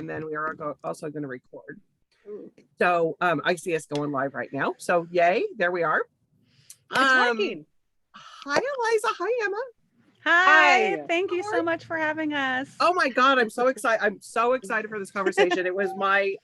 and then we are also going to record. So I see us going live right now. So yay, there we are. It's working. Hi, Eliza. Hi, Emma. Hi. Thank you so much for having us. Oh my God, I'm so excited. I'm so excited for this conversation. It was my,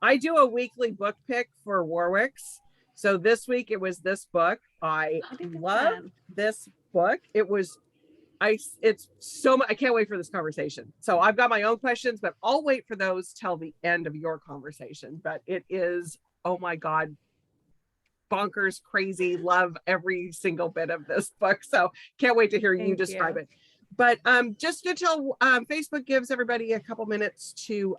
I do a weekly book pick for Warwick's. So this week it was this book. I love this book. It's so much. I can't wait for this conversation. So I've got my own questions, but I'll wait for those till the end of your conversation. But it is, oh my God, bonkers, crazy, love every single bit of this book. So can't wait to hear you describe it. But just until Facebook gives everybody a couple minutes to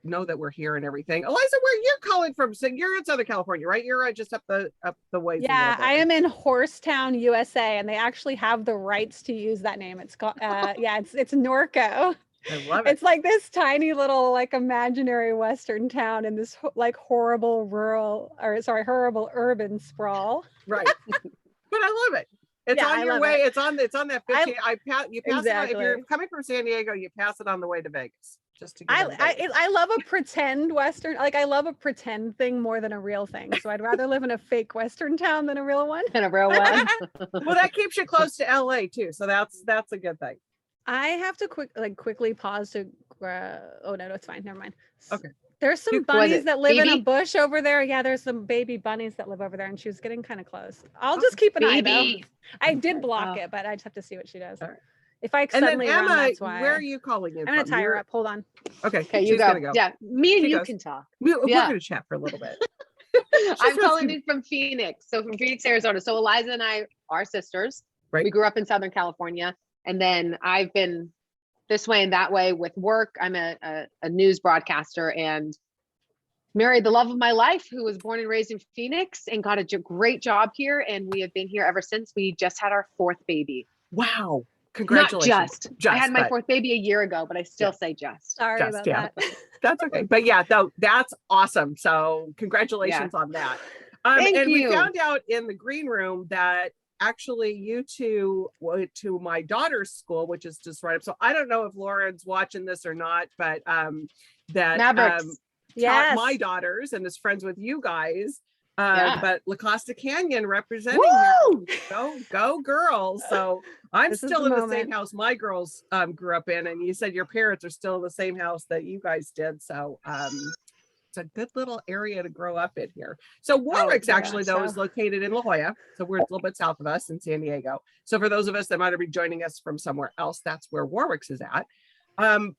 know that we're here and everything. Eliza, where you're calling from? So you're in Southern California, right? You're just up the way. Yeah, I am in Horsetown, USA, and they actually have the rights to use that name. It's called it's Norco. I love it. It's like this tiny little like imaginary Western town in this like horrible urban sprawl. Right. But I love it. It's on your way. It's on that 15. You pass it on, if you're coming from San Diego, you pass it on the way to Vegas. Just to I love a pretend Western, like I love a pretend thing more than a real thing. So I'd rather live in a fake Western town than a real one. Well, that keeps you close to LA too. So that's a good thing. I have to quickly pause to oh no, it's fine. Never mind. Okay. There's some bunnies that live in a bush over there. Yeah, there's some baby bunnies that live over there, and she was getting kind of close. I'll just keep an eye though. I did block it, but I just have to see what she does. Right. If I suddenly Emma, run, that's why. Where are you calling in? I'm gonna tie her up. Hold on. Okay, you go. Yeah, me and you can talk. We're gonna chat for a little bit. I'm calling in from Phoenix. So from Phoenix, Arizona. So Eliza and I are sisters. Right. We grew up in Southern California, and then I've been this way and that way with work. I'm a news broadcaster and married the love of my life, who was born and raised in Phoenix and got a great job here. And we have been here ever since. We just had our 4th baby. Wow. Congratulations. Not just. I had my 4th baby a year ago, but I still say just. Sorry about that. That's okay. But yeah, that's awesome. So congratulations on that. Thank you. We found out in the green room that actually you two went to my daughter's school, which is just right up. So I don't know if Lauren's watching this or not, but that taught my daughters and is friends with you guys. But La Costa Canyon representing her. Go girls. So I'm still in the same house my girls grew up in, and you said your parents are still in the same house that you guys did. So it's a good little area to grow up in here. So Warwick's though is located in La Jolla. So we're a little bit south of us in San Diego. So for those of us that might be joining us from somewhere else, that's where Warwick's is at.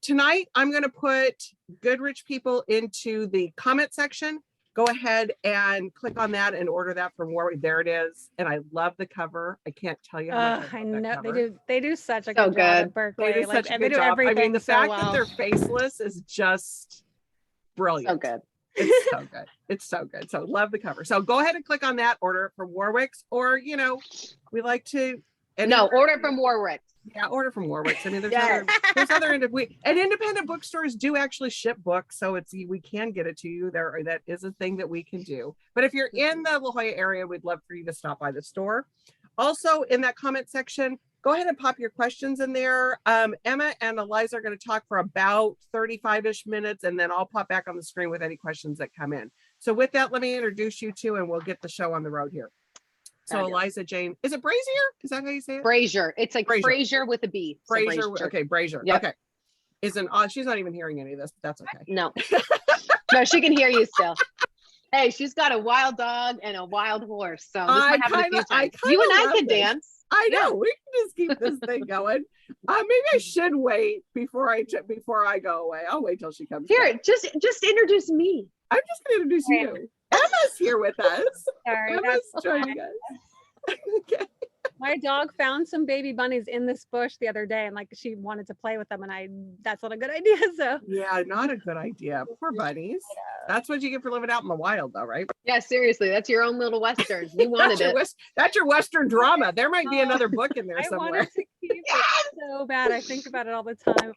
Tonight, I'm going to put Good Rich People into the comment section. Go ahead and click on that and order that from Warwick. There it is. And I love the cover. I can't tell you how much I love that cover. They do such a good job at Berkeley. They do such a good job. I mean, the fact that they're faceless is just brilliant. So good. It's so good. It's so good. So love the cover. So go ahead and click on that, order it from Warwick's, or we like to order it from Warwick. Yeah, order from Warwick's. I mean, there's other independent bookstores do actually ship books, so we can get it to you. That is a thing that we can do. But if you're in the La Jolla area, we'd love for you to stop by the store. Also, in that comment section, go ahead and pop your questions in there. Emma and Eliza are going to talk for about 35-ish minutes, and then I'll pop back on the screen with any questions that come in. So with that, let me introduce you two, and we'll get the show on the road here. So Eliza Jane, is it Brazier? Is that how you say it? Brazier. It's like Brazier with a B. Brazier. Okay, Brazier. Yep. Okay. She's not even hearing any of this, but that's okay. No. No, she can hear you still. Hey, she's got a wild dog and a wild horse. So this might happen a few times. You and I can dance. I know. We can just keep this thing going. Maybe I should wait before I go away. I'll wait till she comes back. Just introduce me. I'm just going to introduce you. Emma's here with us. Sorry, Emma's joining us. Okay. My dog found some baby bunnies in this bush the other day, and she wanted to play with them, and that's not a good idea. So yeah, not a good idea. Poor bunnies. That's what you get for living out in the wild, though, right? Yeah, seriously, that's your own little Western. You wanted it. That's your Western drama. There might be another book in there somewhere. I wanted to keep it so bad. I think about it all the time.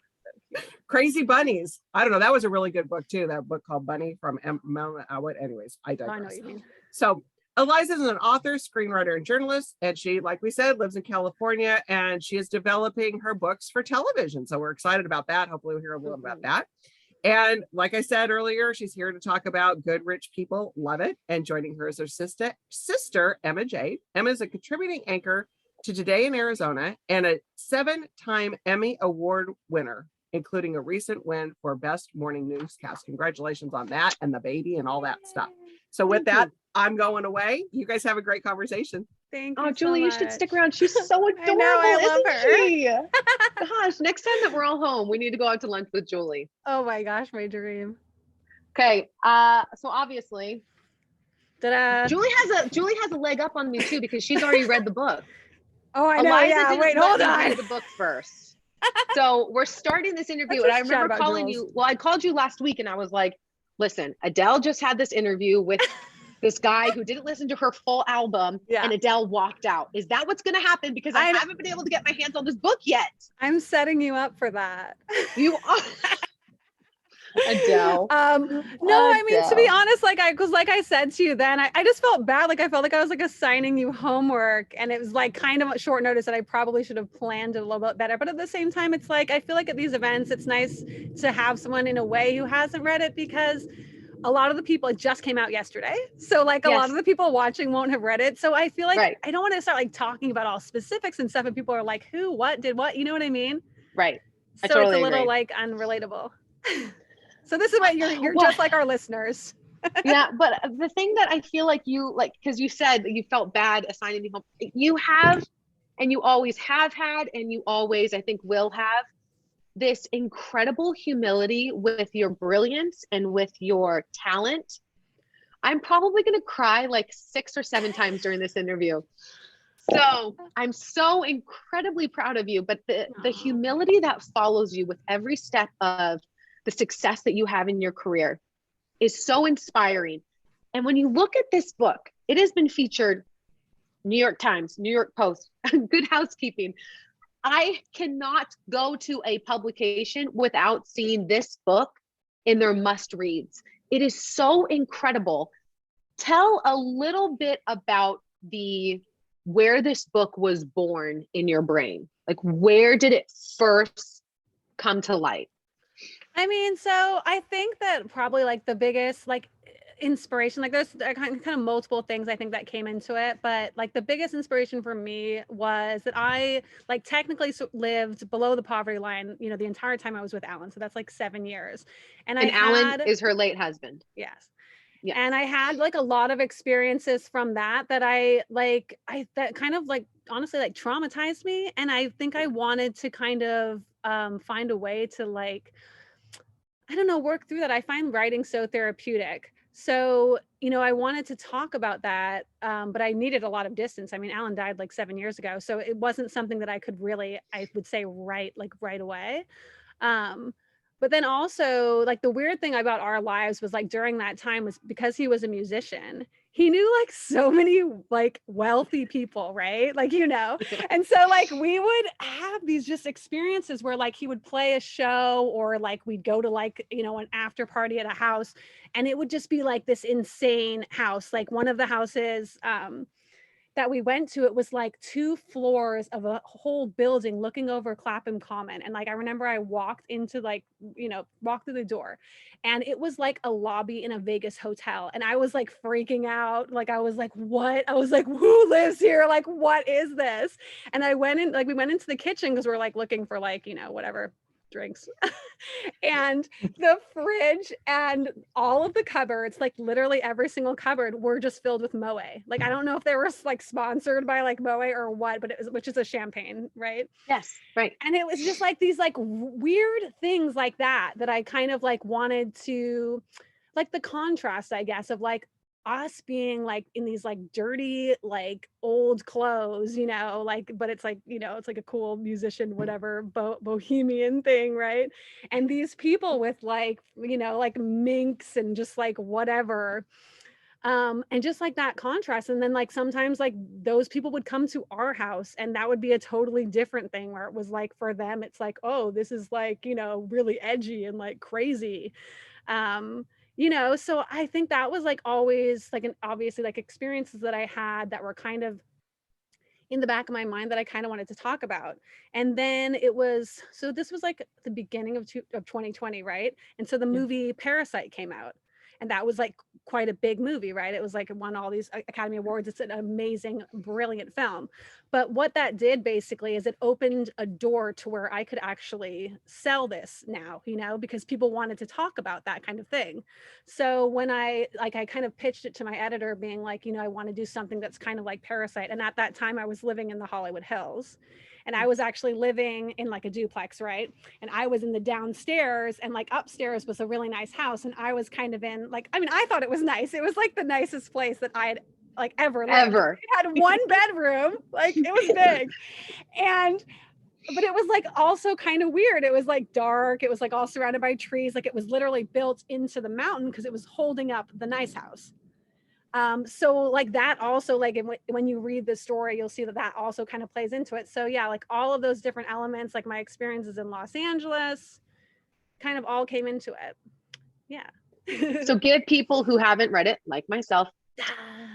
Crazy Bunnies. I don't know. That was a really good book too. That book called Bunny from Mount Anyways, I digress. I know what you mean. So Eliza is an author, screenwriter, and journalist, and she, like we said, lives in California, and she is developing her books for television. So we're excited about that. Hopefully we'll hear a little about that. And like I said earlier, she's here to talk about Good Rich People Love It. And joining her is her sister, Emma Jade. Emma is a contributing anchor to Today in Arizona and a 7-time Emmy Award winner, including a recent win for Best Morning Newscast. Congratulations on that and the baby and all that stuff. So with that, I'm going away. You guys have a great conversation. Thank you. Oh, Julie, so you should much. stick around. She's so adorable. I know, I love her. She? Gosh, next time that we're all home, we need to go out to lunch with Julie. Oh my gosh, my dream. Okay. So obviously, Julie has a leg up on me too because she's already read the book. Oh, I know. Eliza Yeah. Wait, hold on. Read the book first. So we're starting this interview, and I remember calling you. Well, I called you last week, and I was like, "Listen, Adele just had this interview with this guy who didn't listen to her full album, and Adele walked out. Is that what's going to happen? Because I haven't been able to get my hands on this book yet." I'm setting you up for that. You are. Adele. No, I mean, to be honest, like I said to you then, I just felt bad. Like I felt like I was like assigning you homework, and it was like kind of short notice that I probably should have planned it a little bit better. But at the same time, it's like, I feel like at these events, it's nice to have someone in a way who hasn't read it, because a lot of the people, it just came out yesterday. So like a lot of the people watching won't have read it. So I feel like I don't want to start like talking about all specifics and stuff. And people are like, who, what, did what, you know what I mean? Right. So totally it's a little like unrelatable. So this is what you're just like our listeners. Yeah, but the thing that I feel like you like, because you said that you felt bad assigning me home, you have, and you always have had, and you always, I think, will have this incredible humility with your brilliance and with your talent. I'm probably going to cry like 6 or 7 times during this interview. So I'm so incredibly proud of you, but the humility that follows you with every step of the success that you have in your career is so inspiring. And when you look at this book, it has been featured New York Times, New York Post, Good Housekeeping. I cannot go to a publication without seeing this book in their must reads. It is so incredible. Tell a little bit about where this book was born in your brain. Like, where did it first come to light? I mean, so I think that probably like the biggest like inspiration, like there's kind of multiple things I think that came into it, but like the biggest inspiration for me was that I like technically lived below the poverty line, you know, the entire time I was with Alan. So that's like 7 years. And Alan is her late husband. Yes. Yeah. And I had like a lot of experiences from that that kind of like honestly like traumatized me. And I think I wanted to kind of find a way to like, I don't know, work through that. I find writing so therapeutic. So, you know, I wanted to talk about that, but I needed a lot of distance. I mean, Alan died like 7 years ago. So it wasn't something that I could really, I would say, write like right away. But then also like the weird thing about our lives was like during that time was because he was a musician, he knew like so many like wealthy people, right? Like, you know, and so like we would have these just experiences where like he would play a show or like we'd go to like, you know, an after party at a house and it would just be like this insane house. Like one of the houses, that we went to, it was like 2 floors of a whole building looking over Clapham Common. And like, I remember I walked into like, you know, walked through the door and it was like a lobby in a Vegas hotel. And I was like freaking out. Like, I was like, what? I was like, who lives here? Like, what is this? And I went in, like, we went into the kitchen because we're like looking for like, you know, whatever drinks and the fridge and all of the cupboards, like literally every single cupboard were just filled with Moe. Like, I don't know if they were like sponsored by like Moe or what, but it was, which is a champagne, right? Yes, right. And it was just like these like weird things like that I kind of like wanted to, like the contrast, I guess, of like us being like in these like dirty like old clothes, you know, like, but it's like, you know, it's like a cool musician whatever bohemian thing, right? And these people with like, you know, like minks and just like whatever, and just like that contrast. And then like sometimes like those people would come to our house and that would be a totally different thing where it was like for them it's like, oh, this is like, you know, really edgy and like crazy. you know, so I think that was like always like an obviously like experiences that I had that were kind of in the back of my mind that I kind of wanted to talk about. And then it was, so this was like the beginning of 2020, right? And so the Yeah. movie Parasite came out. And that was like quite a big movie, right? It was like it won all these Academy Awards. It's an amazing, brilliant film. But what that did basically is it opened a door to where I could actually sell this now, you know, because people wanted to talk about that kind of thing. So when I kind of pitched it to my editor being like, you know, I want to do something that's kind of like Parasite. And at that time I was living in the Hollywood Hills and I was actually living in like a duplex, right? And I was in the downstairs and like upstairs was a really nice house. And I was kind of in like, I mean, I thought it was nice. It was like the nicest place that I had like ever lived. Ever. It had one bedroom, like it was big. And but it was like also kind of weird. It was like dark. It was like all surrounded by trees. Like it was literally built into the mountain because it was holding up the nice house. So like that also like when you read the story, you'll see that that also kind of plays into it. So yeah, like all of those different elements, like my experiences in Los Angeles kind of all came into it. Yeah. So give people who haven't read it, like myself,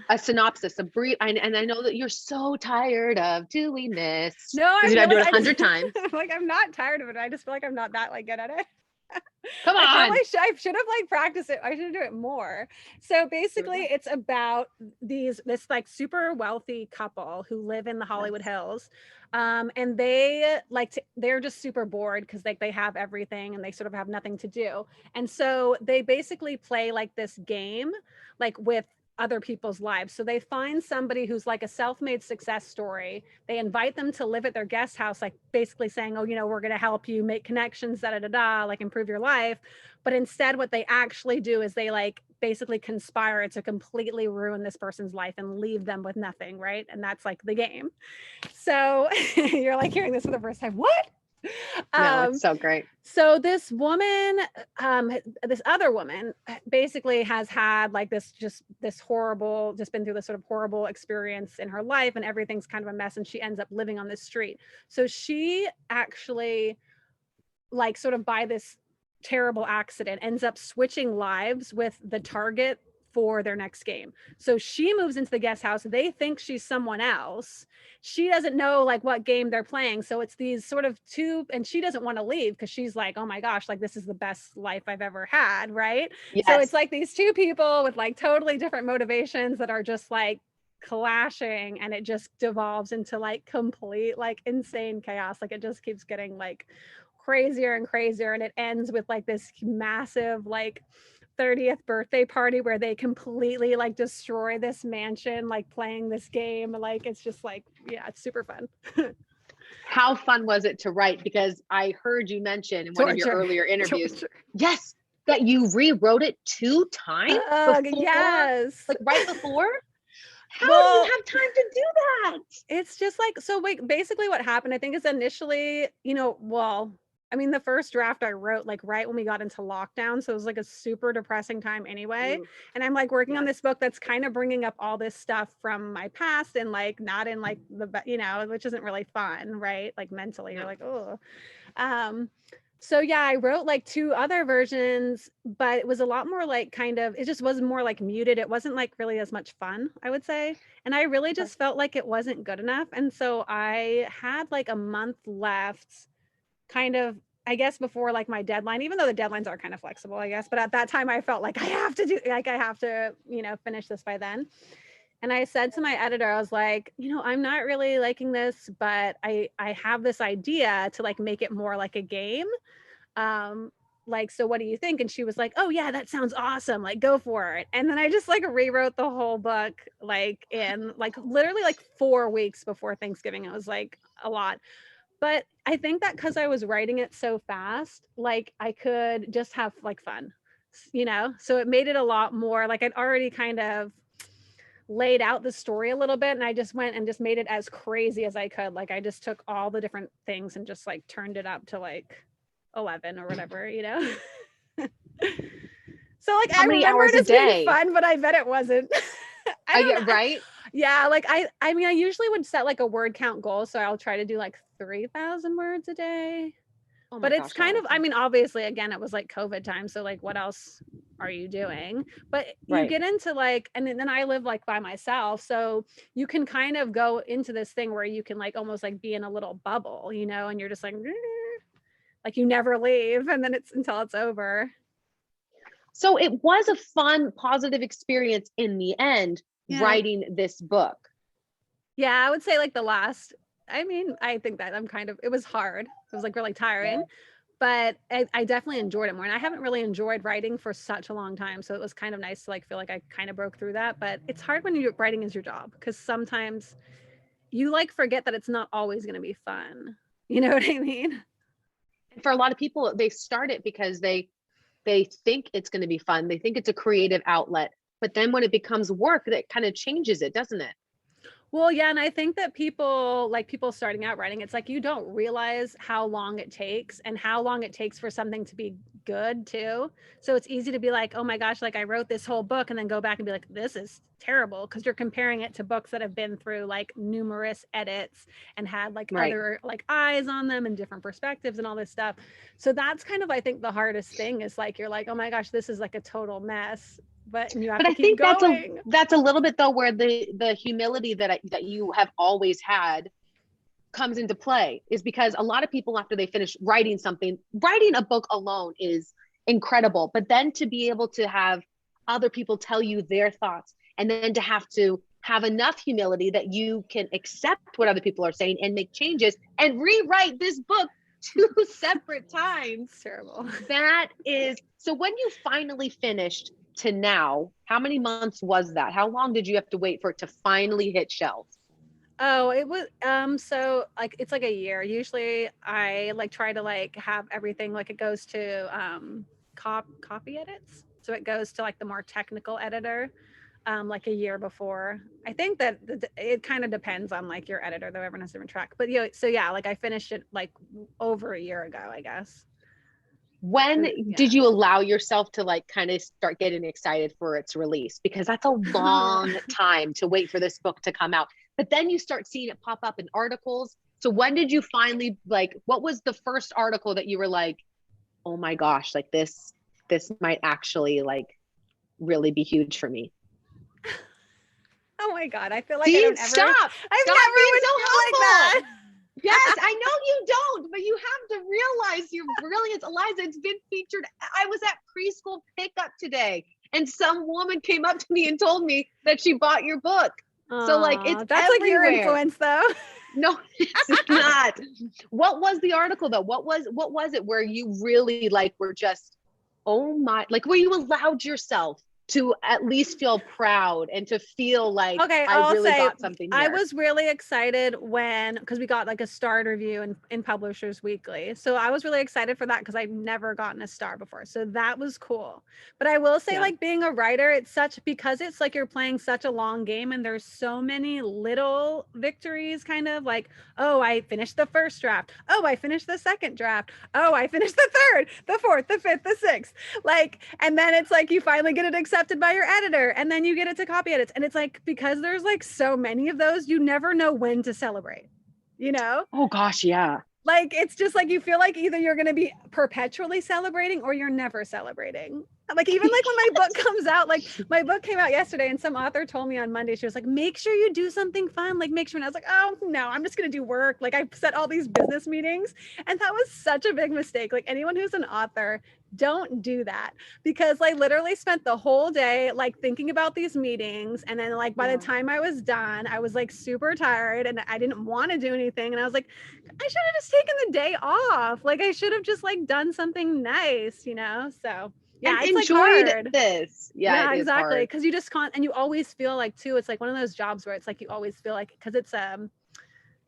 a synopsis, a brief. And I know that you're so tired of doing this. No, you gotta do it 100 times. Like I'm not tired of it. I just feel like I'm not that like good at it. Come on. I should have like practiced it. I should do it more. So basically it's about this like super wealthy couple who live in the Hollywood Hills. And they they're just super bored because like they have everything and they sort of have nothing to do. And so they basically play like this game, like with other people's lives. So they find somebody who's like a self-made success story. They invite them to live at their guest house, like basically saying, oh, you know, we're going to help you make connections, like improve your life. But instead, what they actually do is they like basically conspire to completely ruin this person's life and leave them with nothing, right? And that's like the game. So you're like hearing this for the first time. What? No, it's so great. So this woman, this other woman basically has had like this been through this sort of horrible experience in her life and everything's kind of a mess and she ends up living on this street. So she actually like sort of by this terrible accident ends up switching lives with the target for their next game. So she moves into the guest house. They think she's someone else. She doesn't know like what game they're playing. So it's these sort of two, and she doesn't want to leave because she's like, oh my gosh, like this is the best life I've ever had, right? Yes. So it's like these two people with like totally different motivations that are just like clashing, and it just devolves into like complete like insane chaos. Like it just keeps getting like crazier and crazier, and it ends with like this massive like 30th birthday party where they completely like destroy this mansion, like playing this game. Like it's just like, yeah, it's super fun. How fun was it to write? Because I heard you mention in one of your earlier interviews, yes, that you rewrote it 2 times before, yes, like right before. How do you have time to do that? It's just like, so wait, basically what happened, I think is initially, you know, I mean, the first draft I wrote like right when we got into lockdown. So it was like a super depressing time anyway. And I'm like working on this book that's kind of bringing up all this stuff from my past and like not in like you know, which isn't really fun, right? Like mentally, you're like, oh. So yeah, I wrote like 2 other versions, but it was a lot more like it just was more like muted. It wasn't like really as much fun, I would say. And I really just felt like it wasn't good enough. And so I had like a month left kind of, I guess, before like my deadline, even though the deadlines are kind of flexible, I guess. But at that time I felt like I have to, you know, finish this by then. And I said to my editor, I was like, you know, I'm not really liking this, but I have this idea to like make it more like a game. Like, so what do you think? And she was like, oh yeah, that sounds awesome. Like, go for it. And then I just like rewrote the whole book, like in like literally like 4 weeks before Thanksgiving. It was like a lot. But I think that because I was writing it so fast, like I could just have like fun, you know? So it made it a lot more like I'd already kind of laid out the story a little bit, and I just went and just made it as crazy as I could. Like I just took all the different things and just like turned it up to like 11 or whatever, you know? So like how many hours a day? Fun, but I bet it wasn't. Right? Yeah, like I mean, I usually would set like a word count goal, so I'll try to do like 3,000 words a day. But it's kind of, I mean, obviously, again, it was like COVID time, so like, what else are you doing? But you Right. get into like, and then I live like by myself. So you can kind of go into this thing where you can like almost like be in a little bubble, you know, and you're just like you never leave. And then it's until it's over. So it was a fun, positive experience in the end, writing this book. Yeah, I would say like I think that it was hard. It was like really tiring, but I definitely enjoyed it more. And I haven't really enjoyed writing for such a long time. So it was kind of nice to like feel like I kind of broke through that. But it's hard when writing is your job, because sometimes you like forget that it's not always going to be fun. You know what I mean? And for a lot of people, they start it because they think it's going to be fun. They think it's a creative outlet. But then when it becomes work, that kind of changes it, doesn't it? Well, yeah, and I think that people starting out writing, it's like you don't realize how long it takes and how long it takes for something to be good too. So it's easy to be like, oh my gosh, like I wrote this whole book, and then go back and be like, this is terrible, because you're comparing it to books that have been through like numerous edits and had like other like eyes on them and different perspectives and all this stuff. So that's kind of, I think, the hardest thing is like, you're like, oh my gosh, this is like a total mess. But you have to keep going. That's a little bit though where the humility that you have always had comes into play, is because a lot of people, after they finish writing a book alone is incredible, but then to be able to have other people tell you their thoughts, and then to have enough humility that you can accept what other people are saying and make changes and rewrite this book 2 separate times. It's terrible. That is, so when you finally finished to now, how many months was that? How long did you have to wait for it to finally hit shelves? Oh, it was so like it's like a year. Usually I like try to like have everything like it goes to copy edits. So it goes to like the more technical editor like a year before. I think that it kind of depends on like your editor, though everyone has a different track. But so yeah, like I finished it like over a year ago, I guess. When did you allow yourself to like kind of start getting excited for its release? Because that's a long time to wait for this book to come out. But then you start seeing it pop up in articles. So when did you finally, like, what was the first article that you were like, oh my gosh, like this might actually like really be huge for me? Oh my God, I feel like Stop being so humble. Like that. Yes, I know you don't, but you have to realize your brilliance. Eliza, it's been featured. I was at preschool pickup today, and some woman came up to me and told me that she bought your book. So like, it's that's everywhere. Like your influence though. No, it's not. What was the article though? What was it where you really like were just, oh my, like where you allowed yourself to at least feel proud and to feel like, okay, I really got something here. I was really excited because we got like a starred review in Publishers Weekly. So I was really excited for that because I've never gotten a star before. So that was cool. But I will say like being a writer, because it's like you're playing such a long game, and there's so many little victories, kind of like, oh, I finished the first draft. Oh, I finished the second draft. Oh, I finished the third, the fourth, the fifth, the sixth. Like, and then it's like you finally get it accepted by your editor, and then you get it to copy edits, and it's like, because there's like so many of those, you never know when to celebrate, you know? Oh gosh, yeah. Like it's just like you feel like either you're going to be perpetually celebrating or you're never celebrating. Like even like when my book comes out, like my book came out yesterday, and some author told me on Monday, she was like, make sure you do something fun, like make sure. And I was like, oh no, I'm just going to do work. Like I set all these business meetings, and that was such a big mistake. Like anyone who's an author, don't do that, because I literally spent the whole day like thinking about these meetings, and then like by the time I was done, I was like super tired and I didn't want to do anything, and I was like, I should have just taken the day off. Like I should have just like done something nice, you know? So yeah, and it's enjoyed like hard. This. Yeah, exactly. Because you just can't, and you always feel like too, it's like one of those jobs where it's like you always feel like, because it's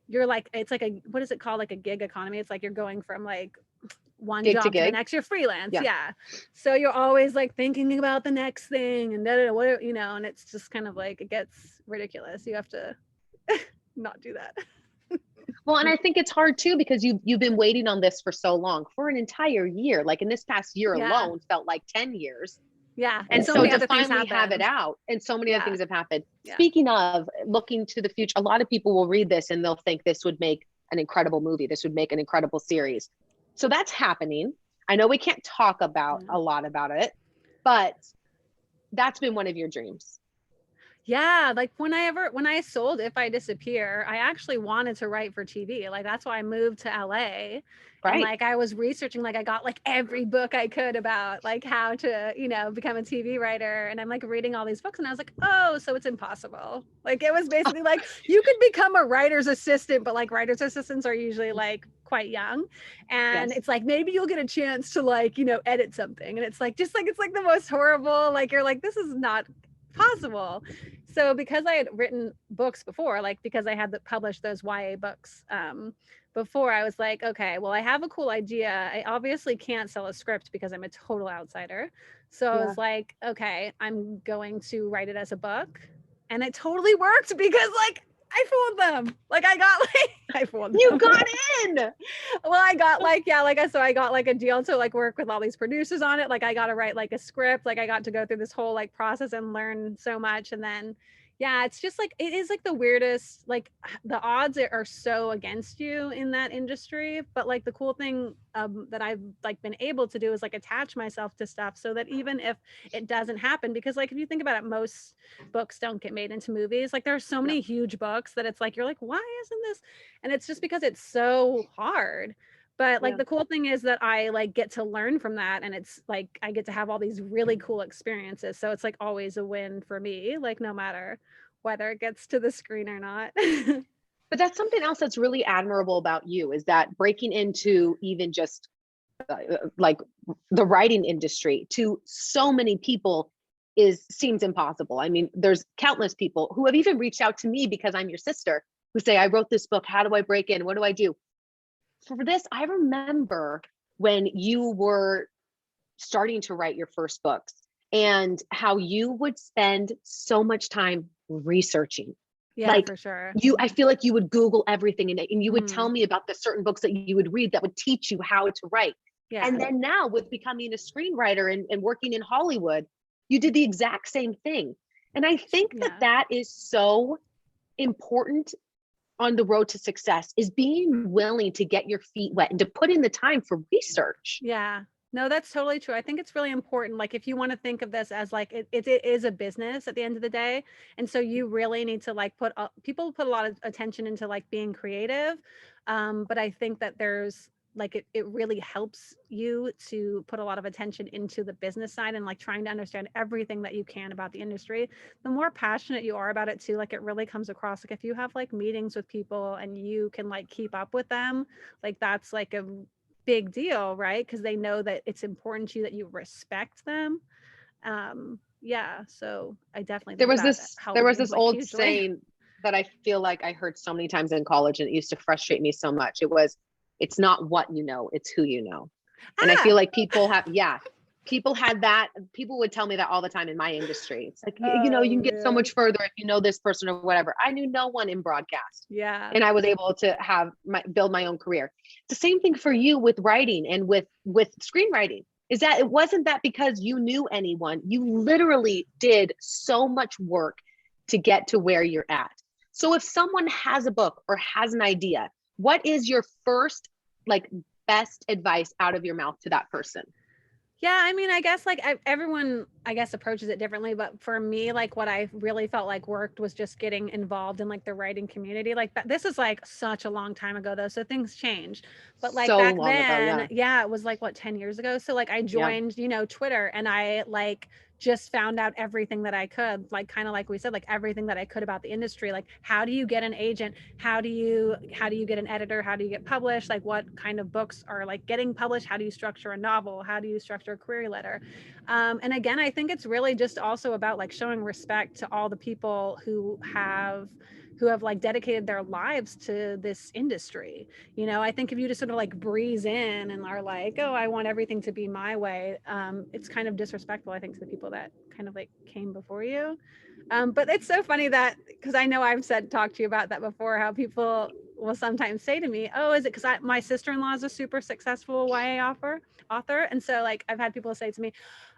you're like, it's like a, what is it called, like a gig economy. It's like you're going from like one gig job to the next. You're freelance. Yeah. So you're always like thinking about the next thing and whatever, you know, and it's just kind of like it gets ridiculous. You have to not do that. Well, and I think it's hard too, because you've been waiting on this for so long, for an entire year. Like in this past year alone felt like 10 years. Yeah. And so to finally have it out, and so many other things have happened. Yeah. Speaking of looking to the future, a lot of people will read this and they'll think this would make an incredible movie. This would make an incredible series. So that's happening. I know we can't talk about a lot about it, but that's been one of your dreams. Yeah, like when I sold If I Disappear, I actually wanted to write for TV. Like that's why I moved to LA. And like I was researching, like I got like every book I could about like how to, you know, become a TV writer. And I'm like reading all these books and I was like, oh, so it's impossible. Like it was basically like you could become a writer's assistant, but like writer's assistants are usually like quite young. And it's like maybe you'll get a chance to like, you know, edit something. And it's like just like it's like the most horrible, like you're like, this is not possible. So because I had written books before, like because I had published those YA books before, I was like, okay, well, I have a cool idea. I obviously can't sell a script because I'm a total outsider. So I was like, okay, I'm going to write it as a book. And it totally worked because like I fooled them. Like I got like I fooled them. You got in. Well, I got like, yeah, like so I got like a deal to like work with all these producers on it. Like I got to write like a script. Like I got to go through this whole like process and learn so much. And then yeah, it's just like it is like the weirdest, like the odds are so against you in that industry. But like the cool thing that I've like been able to do is like attach myself to stuff so that even if it doesn't happen, because like if you think about it, most books don't get made into movies. Like there are so many huge books that it's like you're like, why isn't this? And it's just because it's so hard. But like the cool thing is that I like get to learn from that, and it's like I get to have all these really cool experiences. So it's like always a win for me, like no matter whether it gets to the screen or not. But that's something else that's really admirable about you, is that breaking into even just like the writing industry to so many people seems impossible. I mean, there's countless people who have even reached out to me because I'm your sister, who say, I wrote this book. How do I break in? What do I do? For this, I remember when you were starting to write your first books and how you would spend so much time researching. Yeah, like for sure. I feel like you would Google everything and you would tell me about the certain books that you would read that would teach you how to write. Yeah. And then now with becoming a screenwriter and working in Hollywood, you did the exact same thing. And I think that is so important on the road to success, is being willing to get your feet wet and to put in the time for research. Yeah. No, that's totally true. I think it's really important. Like if you want to think of this as like, it is a business at the end of the day. And so you really need to like people put a lot of attention into like being creative. But I think that there's like, it really helps you to put a lot of attention into the business side and like trying to understand everything that you can about the industry. The more passionate you are about it too, like it really comes across. Like if you have like meetings with people and you can like keep up with them, like that's like a big deal, right? Because they know that it's important to you that you respect them. Yeah, so I definitely think there was this old saying that I feel like I heard so many times in college, and it used to frustrate me so much. It was, it's not what you know, it's who you know. And I feel like people had that. People would tell me that all the time in my industry. It's like, you know, you can get so much further if you know this person or whatever. I knew no one in broadcast. Yeah. And I was able to build my own career. It's the same thing for you with writing and with screenwriting, is that it wasn't that because you knew anyone. You literally did so much work to get to where you're at. So if someone has a book or has an idea, what is your first, like, best advice out of your mouth to that person? Yeah, I mean, I guess like everyone, I guess, approaches it differently. But for me, like what I really felt like worked was just getting involved in like the writing community. Like this is like such a long time ago though, so things changed. But like back then, yeah, it was like what, 10 years ago. So like I joined, you know, Twitter, and I like just found out everything that I could, like kind of like we said, like everything that I could about the industry. Like how do you get an agent? How do you get an editor? How do you get published? Like what kind of books are like getting published? How do you structure a novel? How do you structure a query letter? And again, I think it's really just also about like showing respect to all the people who have like dedicated their lives to this industry. You know, I think if you just sort of like breeze in and are like, oh, I want everything to be my way, it's kind of disrespectful, I think, to the people that kind of like came before you. But it's so funny that, because I know I've talked to you about that before, how people will sometimes say to me, oh, is it because my sister-in-law is a super successful YA author? And so like I've had people say to me,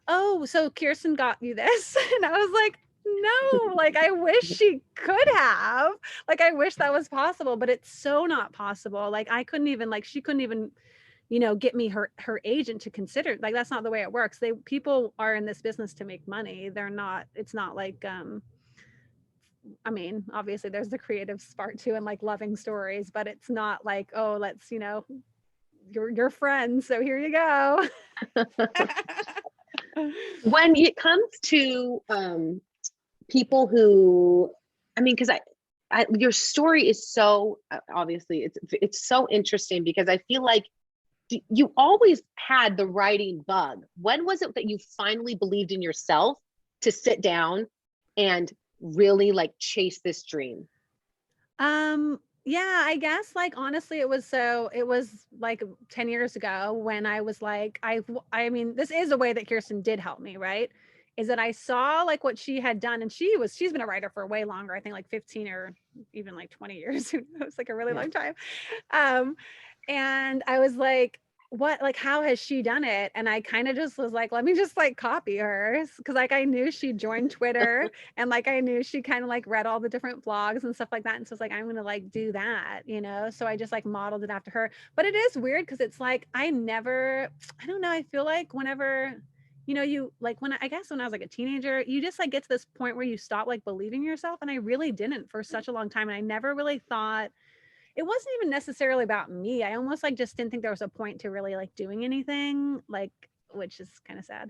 oh, so Kirsten got you this. And I was like, no, like I wish she could have, like I wish that was possible, but it's so not possible. Like I couldn't even, like she couldn't even, get me her agent to consider. Like, that's not the way it works. People are in this business to make money. It's not like, I mean, obviously there's the creative part too, and like loving stories, but it's not like, oh, let's, you're friends, so here you go. When it comes to people who, I mean, because your story is so obviously it's so interesting, because I feel like you always had the writing bug. When was it that you finally believed in yourself to sit down and really like chase this dream? Yeah, I guess, like, honestly, it was like 10 years ago when I was like, I mean, this is a way that Kirsten did help me, right? Is that I saw like what she had done, and she's been a writer for way longer, I think like 15 or even like 20 years. It was like a really long time. And I was like, how has she done it? And I kind of just was like, let me just like copy hers. Cause like I knew she joined Twitter, and like I knew she kind of like read all the different blogs and stuff like that. And so it's like, I'm gonna like do that, So I just like modeled it after her. But it is weird because it's like I don't know, I feel like whenever you like, I guess when I was like a teenager, you just like get to this point where you stop like believing yourself. And I really didn't for such a long time. And I never really thought it wasn't even necessarily about me. I almost like just didn't think there was a point to really like doing anything, like, which is kind of sad.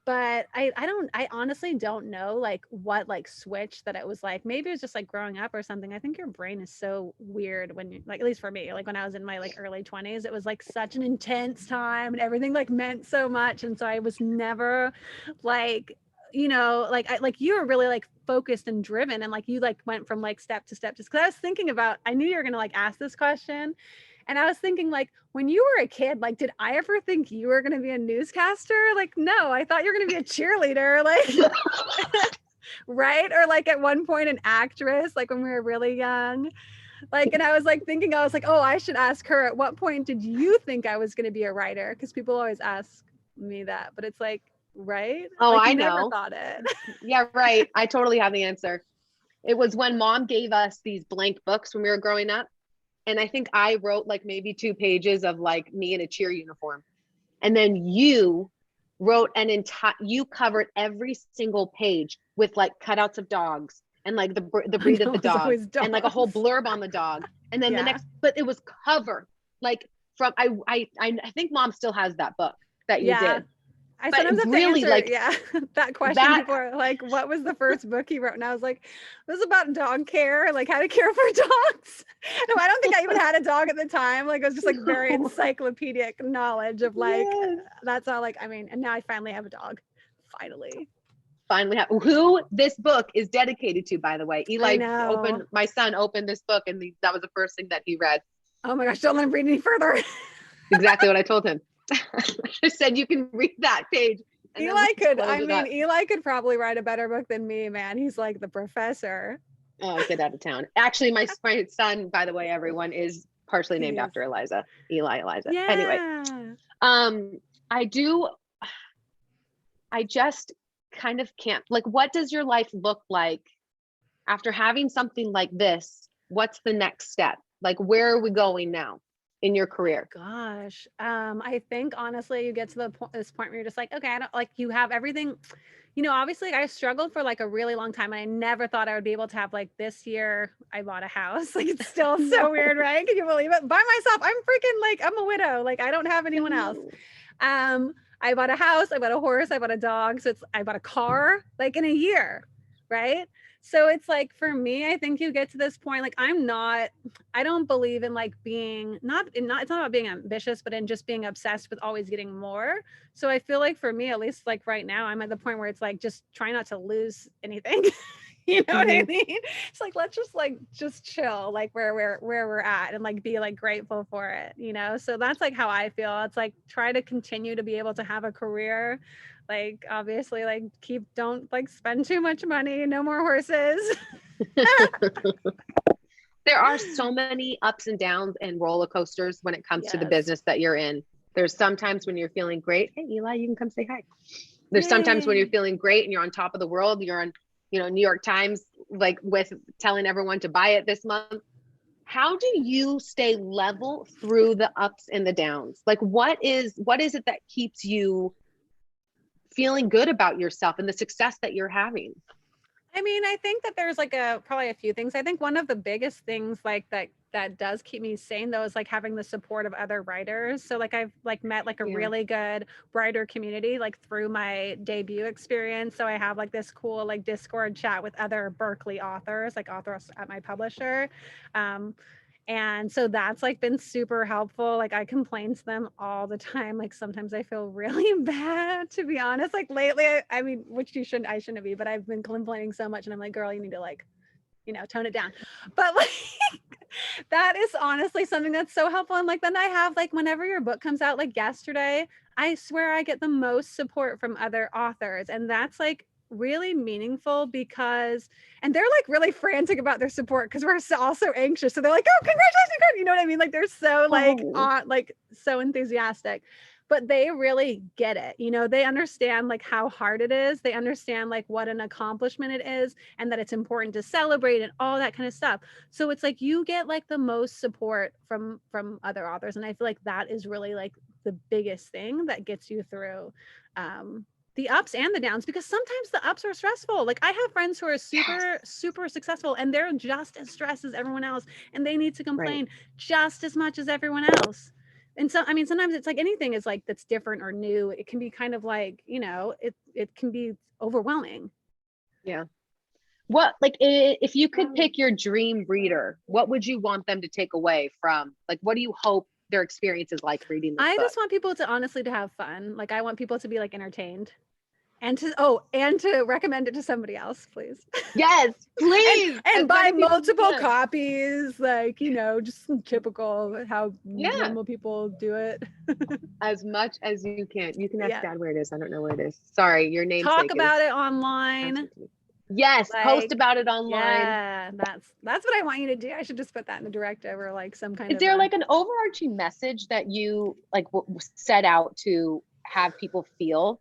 But I honestly don't know like what like switch that it was. Like, maybe it was just like growing up or something. I think your brain is so weird when you, like, at least for me, like when I was in my like early 20s, it was like such an intense time and everything like meant so much. And so I was never like, like you were really like focused and driven, and like you like went from like step to step. Just because I was thinking about, I knew you were gonna like ask this question, and I was thinking like, when you were a kid, like, did I ever think you were gonna be a newscaster? Like, no, I thought you were gonna be a cheerleader, like, right? Or like at one point an actress, like when we were really young. Like, and I was like thinking, I was like, oh, I should ask her, at what point did you think I was gonna be a writer? Because people always ask me that, but it's like, right? Oh, like, I never know. Thought it. Yeah, right. I totally have the answer. It was when Mom gave us these blank books when we were growing up. And I think I wrote like maybe 2 pages of like me in a cheer uniform. And then you wrote you covered every single page with like cutouts of dogs and like the breed of the dog and like a whole blurb on the dog. And then the next, but it was covered like from, I think Mom still has that book that you did. I sometimes have really to answer, like that question before, like, what was the first book he wrote? And I was like, this is about dog care, like how to care for dogs. No, I don't think I even had a dog at the time. Like, it was just like very encyclopedic knowledge of like, that's all. Like, I mean, and now I finally have a dog. Finally have who this book is dedicated to, by the way. My son opened this book, and that was the first thing that he read. Oh my gosh, don't let him read any further. Exactly what I told him. I said, you can read that page. Eli could probably write a better book than me, man. He's like the professor. Oh, get out of town. Actually, my son, by the way, everyone, is partially named after Eliza. Eliza. Yeah. Anyway, I just kind of can't, like, what does your life look like after having something like this? What's the next step? Like, where are we going now in your career? Gosh, I think honestly, you get to this point where you're just like, okay, I don't, like, you have everything. Obviously I struggled for like a really long time, and I never thought I would be able to have, like, this year I bought a house. Like, it's still so weird, right? Can you believe it? By myself. I'm freaking, like, I'm a widow. Like, I don't have anyone else. I bought a house, I bought a horse, I bought a dog. So I bought a car, like, in a year, right? So it's like, for me, I think you get to this point, like, I don't believe in like being it's not about being ambitious, but in just being obsessed with always getting more. So I feel like for me, at least like right now, I'm at the point where it's like, just try not to lose anything. You know what I mean? It's like, let's just chill, like where we're at, and like be like grateful for it, So that's like how I feel. It's like, try to continue to be able to have a career. Like, obviously, like, don't like spend too much money, no more horses. There are so many ups and downs and roller coasters when it comes to the business that you're in. There's sometimes when you're feeling great. Hey, Eli, you can come say hi. There's sometimes when you're feeling great and you're on top of the world. You're on, New York Times, like, with telling everyone to buy it this month. how do you stay level through the ups and the downs? Like what is it that keeps you feeling good about yourself and the success that you're having? I mean, I think that there's like probably a few things. I think one of the biggest things like that does keep me sane though is like having the support of other writers. So like I've like met like a really good writer community like through my debut experience. So I have like this cool like Discord chat with other Berkeley authors, like authors at my publisher. And so that's like been super helpful. Like I complain to them all the time. Like sometimes I feel really bad, to be honest. Like lately, I mean, which I shouldn't be, but I've been complaining so much and I'm like, girl, you need to like, tone it down. But like that is honestly something that's so helpful. And like then I have like whenever your book comes out, like yesterday, I swear I get the most support from other authors. And that's like really meaningful because and they're like really frantic about their support because we're all so anxious. So they're like, oh, congratulations, you know what I mean? Like they're so like so enthusiastic. But they really get it. They understand like how hard it is. They understand like what an accomplishment it is and that it's important to celebrate and all that kind of stuff. So it's like you get like the most support from other authors. And I feel like that is really like the biggest thing that gets you through the ups and the downs, because sometimes the ups are stressful. Like I have friends who are super successful and they're just as stressed as everyone else and they need to complain just as much as everyone else. And so, I mean, sometimes it's like anything is like that's different or new. It can be kind of like, it can be overwhelming. Yeah. What, like, if you could pick your dream reader, what would you want them to take away from, like, what do you hope their experience is like reading this book? Just want people to honestly to have fun. Like, I want people to be like entertained. And to recommend it to somebody else, please. Yes, please. and buy multiple copies, like, just typical how normal people do it. As much as you can. You can ask Dad where it is. I don't know where it is. Sorry, your name. Talk about it online. Yes, like, post about it online. Yeah, that's what I want you to do. I should just put that in the directive or like some kind of. Is there like an overarching message that you like set out to have people feel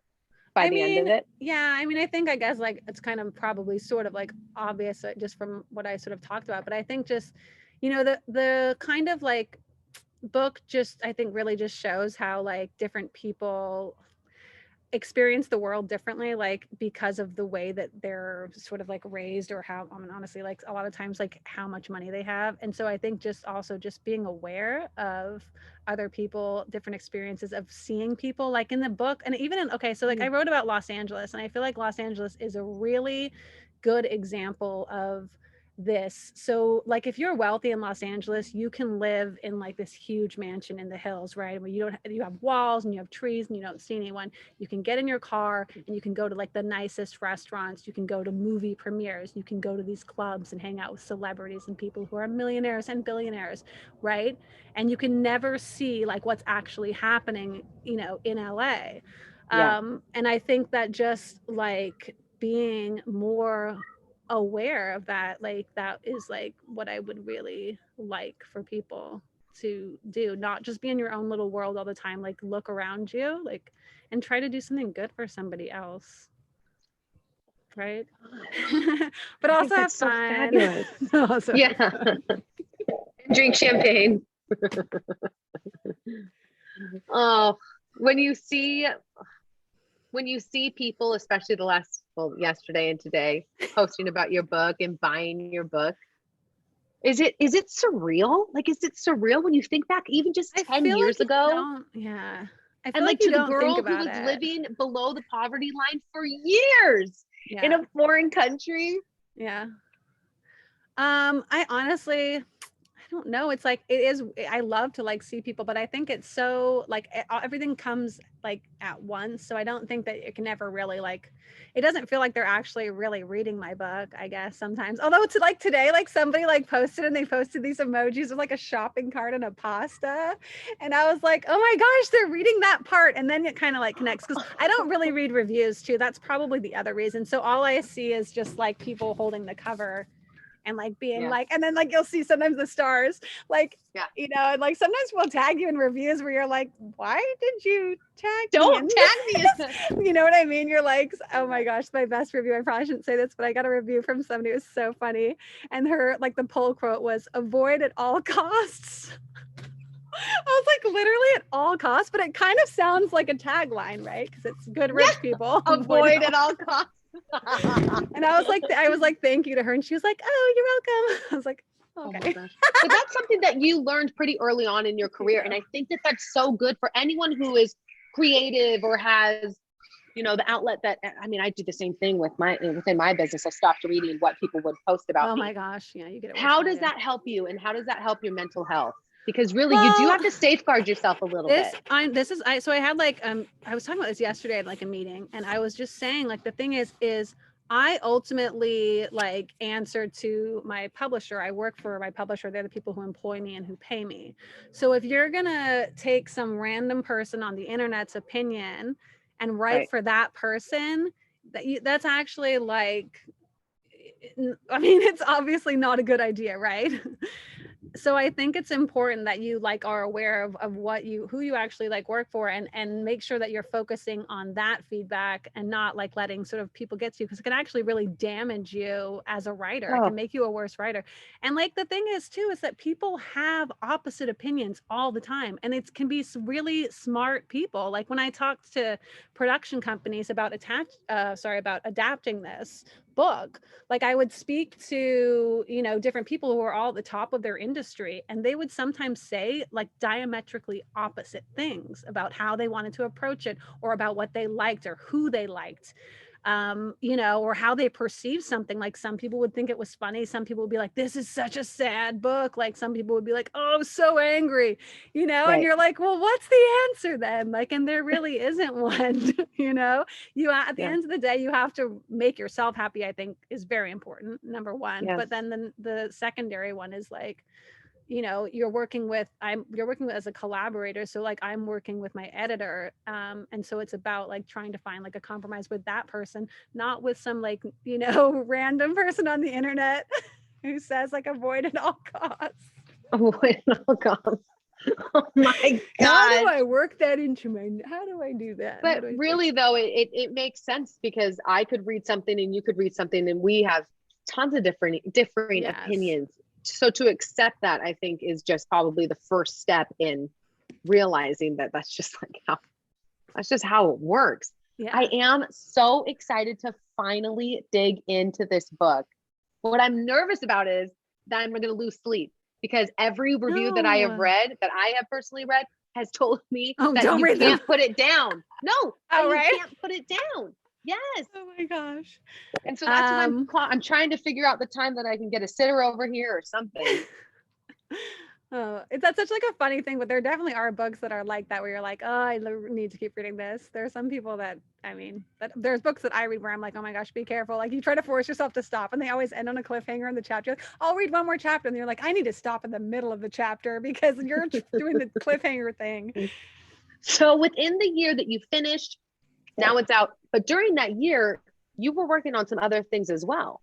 by the end of it? Yeah, I mean, I guess like it's kind of probably sort of like obvious just from what I sort of talked about, but I think just, the kind of like book just, I think really just shows how like different people experience the world differently, like because of the way that they're sort of like raised or how, I mean, honestly, like a lot of times like how much money they have. And so I think just also just being aware of other people, different experiences of seeing people like in the book. And even so like I wrote about Los Angeles and I feel like Los Angeles is a really good example of this. So like if you're wealthy in Los Angeles, you can live in like this huge mansion in the hills, right? Where you have walls and you have trees and you don't see anyone. You can get in your car and you can go to like the nicest restaurants. You can go to movie premieres. You can go to these clubs and hang out with celebrities and people who are millionaires and billionaires, right? And you can never see like what's actually happening, in LA. And I think that just like being more aware of that, like that is like what I would really like for people to do, not just be in your own little world all the time, like look around you, like, and try to do something good for somebody else, right? But also have fun. Also drink champagne. Oh, when you see people, especially yesterday and today, posting about your book and buying your book, is it surreal? Like, is it surreal when you think back, even just 10 years ago? Yeah. I feel and like to the girl who was living below the poverty line for years in a foreign country. Yeah. I honestly, I don't know. It's like, I love to like see people, but I think it's so like everything comes like at once. So I don't think that it can ever really like, it doesn't feel like they're actually really reading my book, I guess sometimes. Although it's like today, like somebody like posted and they posted these emojis of like a shopping cart and a pasta. And I was like, oh my gosh, they're reading that part. And then it kind of like connects because I don't really read reviews too. That's probably the other reason. So all I see is just like people holding the cover and like being Yeah. like, and then like you'll see sometimes the stars, like, Yeah. you know, and like sometimes we'll tag you in reviews where you're like, why did you tag me Don't in tag me. this? You know what I mean? You're like, oh my gosh, my best review. I probably shouldn't say this, but I got a review from somebody. It was so funny. And her, like the poll quote was avoid at all costs. I was like, literally at all costs, but it kind of sounds like a tagline, right? Because it's good rich people. Avoid at all costs. And I was like, thank you to her. And she was like, oh, you're welcome. I was like, okay. Oh my gosh. But that's something that you learned pretty early on in your career. And I think that that's so good for anyone who is creative or has, you know, the outlet that, I mean, I do the same thing within my business. I stopped reading what people would post about Oh me. my gosh. Yeah, you get it. How does that help you? And how does that help your mental health? Because really, you do have to safeguard yourself a little bit. So I had like, I was talking about this yesterday at like a meeting, and I was just saying like, the thing is I ultimately like answer to my publisher. I work for my publisher. They're the people who employ me and who pay me. So if you're going to take some random person on the internet's opinion and write for that person, that's actually like, I mean, it's obviously not a good idea, right? So I think it's important that you like are aware of who you actually like work for, and make sure that you're focusing on that feedback and not like letting sort of people get to you, because it can actually really damage you as a writer. It can make you a worse writer. And like the thing is too, is that people have opposite opinions all the time, and it can be really smart people. Like when I talked to production companies about adapting this book, like I would speak to, you know, different people who are all at the top of their industry, and they would sometimes say like diametrically opposite things about how they wanted to approach it, or about what they liked or who they liked, you know, or how they perceive something. Like some people would think it was funny, some people would be like, this is such a sad book, like some people would be like, oh, so angry, you know. And you're like, well, what's the answer then? Like, and there really isn't one. You know, you at the end of the day, you have to make yourself happy, I think is very important, number one. But then the secondary one is like, you know, you're working with as a collaborator. So like I'm working with my editor. And so it's about like trying to find like a compromise with that person, not with some like, you know, random person on the internet who says like avoid at all costs. Avoid at all costs. Oh my God. How do I work that into how do I do that? But really though, it makes sense, because I could read something and you could read something, and we have tons of differing opinions. So to accept that, I think, is just probably the first step in realizing that that's just how it works. Yeah. I am so excited to finally dig into this book. What I'm nervous about is that I'm going to lose sleep, because every review that I have read, that I have personally read, has told me that you can't put it down. No, you can't put it down. Yes. Oh my gosh. And so that's what I'm trying to figure out the time that I can get a sitter over here or something. That's such like a funny thing, but there definitely are books that are like that, where you're like, oh, I need to keep reading this. There are some people that, I mean, there's books that I read where I'm like, oh my gosh, be careful. Like you try to force yourself to stop, and they always end on a cliffhanger in the chapter. Like, I'll read one more chapter, and you're like, I need to stop in the middle of the chapter because you're doing the cliffhanger thing. So within the year that you finished, now it's out, but during that year, you were working on some other things as well.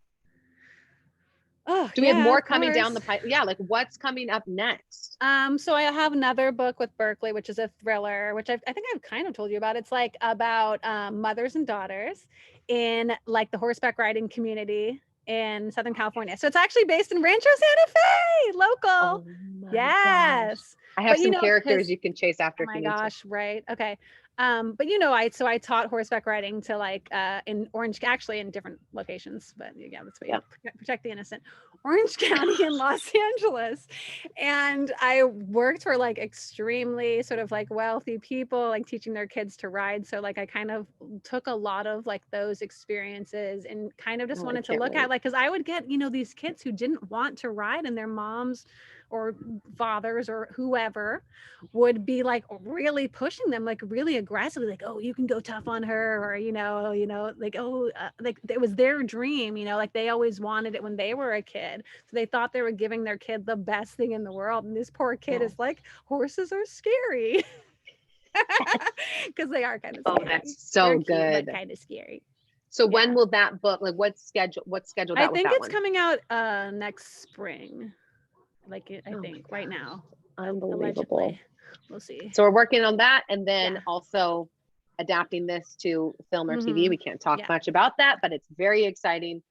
Do we have more coming down the pipe? Yeah, like what's coming up next? So I have another book with Berkeley, which is a thriller, which I think I've kind of told you about. It's like about mothers and daughters in like the horseback riding community in Southern California. So it's actually based in Rancho Santa Fe, local. Oh gosh. I have some characters you can chase after. Oh my gosh, right? Okay. But you know, I taught horseback riding to like in Orange, actually in different locations, but yeah, that's what you protect the innocent. Orange County in Los Angeles. And I worked for like extremely sort of like wealthy people, like teaching their kids to ride. So like I kind of took a lot of like those experiences and kind of just wanted to look at like, because I would get, you know, these kids who didn't want to ride, and their moms or fathers or whoever would be like really pushing them like really aggressively, like, oh, you can go tough on her, or you know like, oh, like it was their dream, you know, like they always wanted it when they were a kid, so they thought they were giving their kid the best thing in the world, and this poor kid is like, horses are scary. Because they are kind of scary. Oh, that's so good. But kind of scary. So when will that book, like what's scheduled I out with think that it's one? coming out next spring. I think right now. Unbelievable. Allegedly. We'll see. So we're working on that, and then also adapting this to film or TV. We can't talk much about that, but it's very exciting.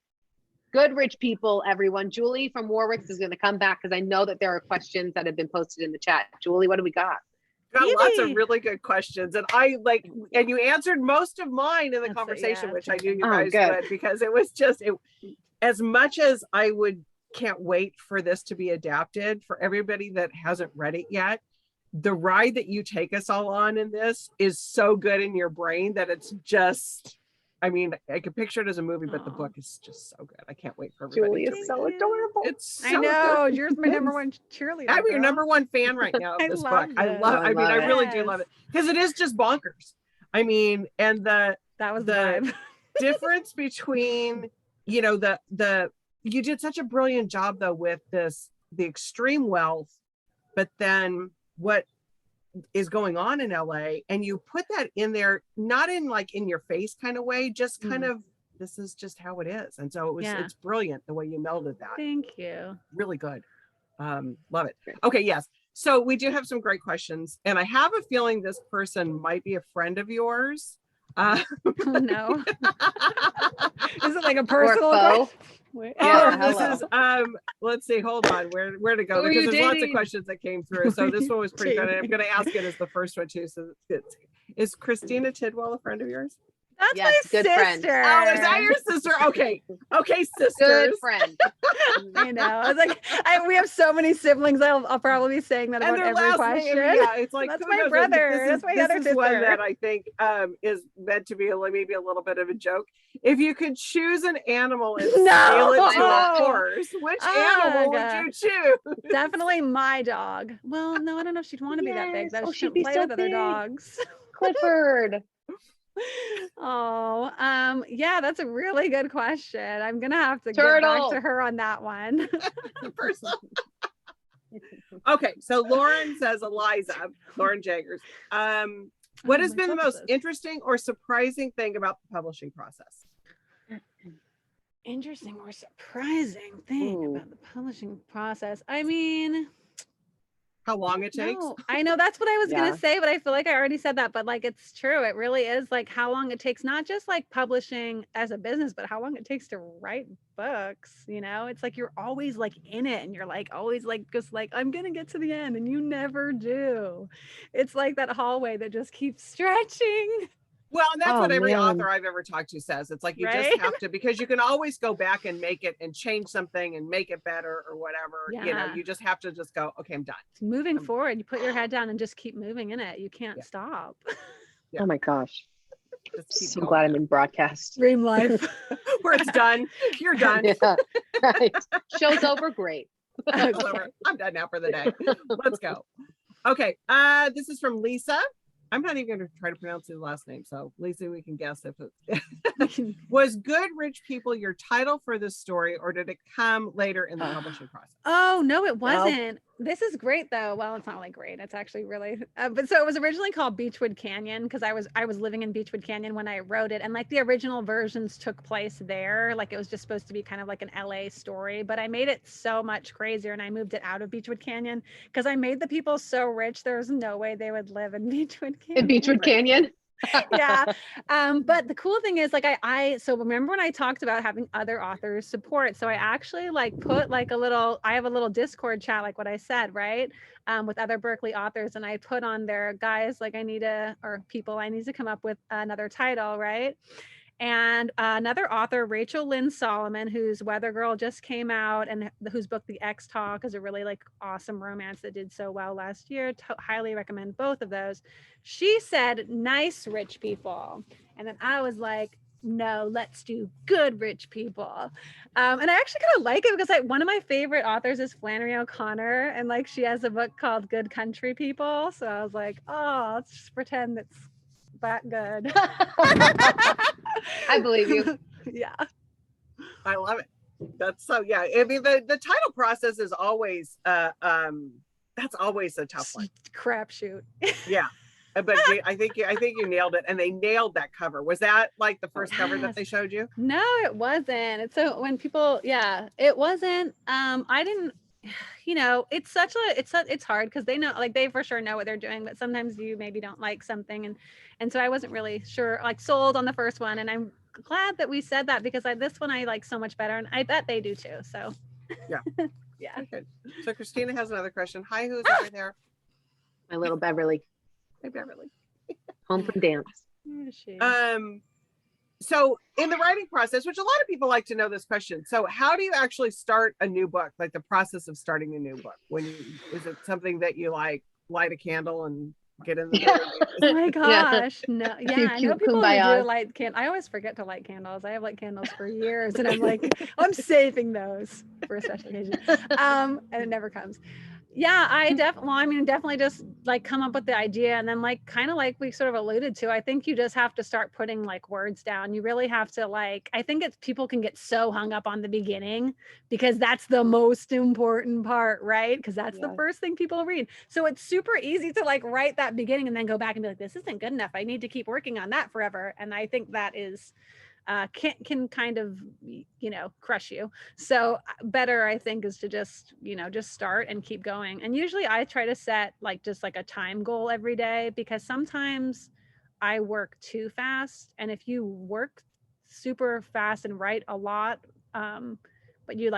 Good rich people, everyone. Julie from Warwick's is going to come back because I know that there are questions that have been posted in the chat. Julie, what do we got? Got lots of really good questions, and and you answered most of mine in the conversation, which I knew you guys would, because it was just as much as I can't wait for this to be adapted. For everybody that hasn't read it yet, the ride that you take us all on in this is so good in your brain that it's just, I mean, I can picture it as a movie, but the book is just so good. I can't wait for everybody. Julie is so adorable. It's so I know. Good. You're my number one cheerleader. I'm your number one fan right now of this book. I really do love it because it is just bonkers. I mean, and that was the difference between, you did such a brilliant job though with the extreme wealth, but then what is going on in LA, and you put that in there, not in like in your face kind of way, just kind of, this is just how it is. And so it's brilliant the way you melded that. Thank you. Really good. Love it. Okay. Yes. So we do have some great questions, and I have a feeling this person might be a friend of yours. Oh, no. Is it like a personal this is let's see, hold on, where to go, because there's lots of questions that came through, so this one was pretty good. I'm going to ask it as the first one too. So is Christina Tidwell a friend of yours? That's my sister. Friend. Oh, is that your sister? Okay, sisters. Good friend. I know. I was like, we have so many siblings. I'll probably be saying that about every question. It's like, that's my brother. That's my other sister. One that I think is meant to be maybe a little bit of a joke. If you could choose an animal and scale it to a horse, which animal would you choose? Definitely my dog. Well, no, I don't know if she'd want to be that big. That she'd play with other dogs. Clifford. Yeah, that's a really good question. I'm gonna have to get back to her on that one. Okay, so Lauren says Eliza, Lauren Jaggers. What has been the most interesting or surprising thing about the publishing process? Interesting or surprising thing about the publishing process. I mean, how long it takes? No, I know that's what I was gonna say, but I feel like I already said that. But like, it's true. It really is like how long it takes, not just like publishing as a business, but how long it takes to write books. It's like you're always like in it, and you're like always like just like, I'm gonna get to the end, and you never do. It's like that hallway that just keeps stretching. Well, and that's what every author I've ever talked to says. It's like you just have to, because you can always go back and make it and change something and make it better or whatever. You just have to just go, okay, I'm done. Moving forward, you put your head down and just keep moving in it. You can't stop. Oh my gosh. So glad I'm in broadcast. Dream life. Where it's done. You're done. Right. Show's over. Great. Over. I'm done now for the day. Let's go. Okay. This is from Lisa. I'm not even going to try to pronounce the last name. So Lisa, we can guess if it was Good Rich People your title for this story, or did it come later in the publishing process? Oh, no, it wasn't. This is great though. Well, it's not really great. It's actually really, but so it was originally called Beechwood Canyon because I was living in Beechwood Canyon when I wrote it. And like the original versions took place there. Like it was just supposed to be kind of like an LA story, but I made it so much crazier and I moved it out of Beechwood Canyon because I made the people so rich. There was no way they would live in Beechwood Canyon. In Beechwood Canyon? Yeah. But the cool thing is like so remember when I talked about having other authors support, so I actually like put like I have a little Discord chat, like what I said, right? With other Berkeley authors, and I put on there, guys, like I need to come up with another title, right? And another author, Rachel Lynn Solomon, whose Weather Girl just came out and whose book The X Talk is a really like awesome romance that did so well last year. Highly recommend both of those. She said, nice rich people. And then I was like, no, let's do good rich people. And I actually kind of like it because one of my favorite authors is Flannery O'Connor. And like she has a book called Good Country People. So I was like, oh, let's just pretend it's that good. I believe you. Yeah. I love it. That's so, yeah. I mean, the title process is always, that's always a tough one. Crapshoot. Yeah. But I think you nailed it, and they nailed that cover. Was that like the first cover that they showed you? No, it wasn't. And so when people, it wasn't. I didn't. It's it's hard because they know, like, they for sure know what they're doing, but sometimes you maybe don't like something, and so I wasn't really sure, like, sold on the first one, and I'm glad that we said that because this one I like so much better, and I bet they do too. So yeah. Yeah. Okay. So Christina has another question. Hi, who's over there? My little Beverly. Hi, Beverly. Home from dance. Where is she? So in the writing process, which a lot of people like to know this question. So how do you actually start a new book? Like the process of starting a new book? Is it something that you like light a candle and get in the Oh my gosh. No. Yeah. I know people who kumbayas. do light candles. I always forget to light candles. I have like candles for years and I'm like, I'm saving those for a special occasion. And it never comes. Yeah, definitely just like come up with the idea, and then like kind of like we sort of alluded to, I think you just have to start putting like words down. You really have to, like, I think people can get so hung up on the beginning because that's the most important part, right? Because that's the first thing people read. So it's super easy to like write that beginning and then go back and be like, this isn't good enough. I need to keep working on that forever. And I think that is can kind of crush you. So better, I think, is to just start and keep going. And usually I try to set like just like a time goal every day, because sometimes I work too fast, and if you work super fast and write a lot, but you